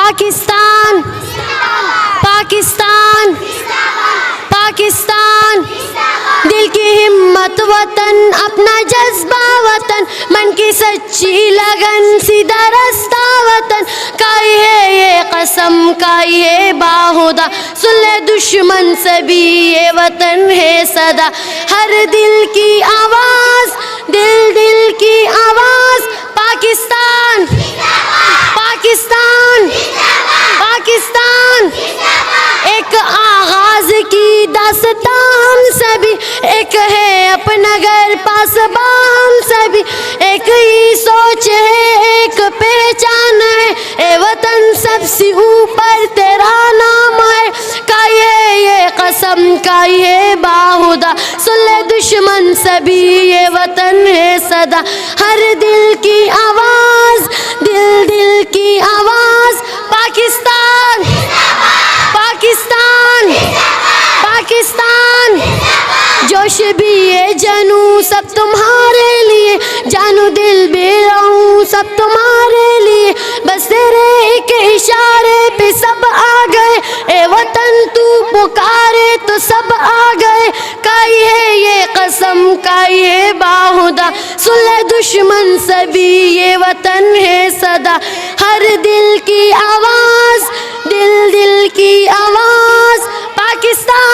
पाकिस्तान पाकिस्तान पाकिस्तान, दिल की हिम्मत वतन, अपना जज्बा वतन, मन की सच्ची लगन, सीधा रास्ता वतन। काई है ये कसम, काई है बाहुदा, सुन ले दुश्मन सभी, ये वतन है सदा। हर दिल की आवाज, दिल दिल की आवाज, पाकिस्तान पाकिस्तान पाकिस्तान। एक आगाज की दास्तान सभी, एक है अपना घर पासबान सभी, एक ही सोच है, एक पहचान है, ए वतन सबसे ऊपर तेरा नाम है। काई है ये कसम, काई है बाहुदा, सुन ले दुश्मन सभी, ये वतन है सदा। हर दिल की आवाज, दिल दिल की आवाज, पाकिस्तान पाकिस्तान पाकिस्तान। जोश भी ये जनू सब तुम्हारे लिए, जानू दिल भी रहूं सब तुम्हारे लिए, बस तेरे एक इशारे पे सब आ गए, ए वतन तू पुकारे तो सब आ गए। काई है ये कसम, काई है बाहुदा, सुन ले दुश्मन सभी, ये वतन है सदा। हर दिल की आवाज, दिल दिल की आवाज, पाकिस्तान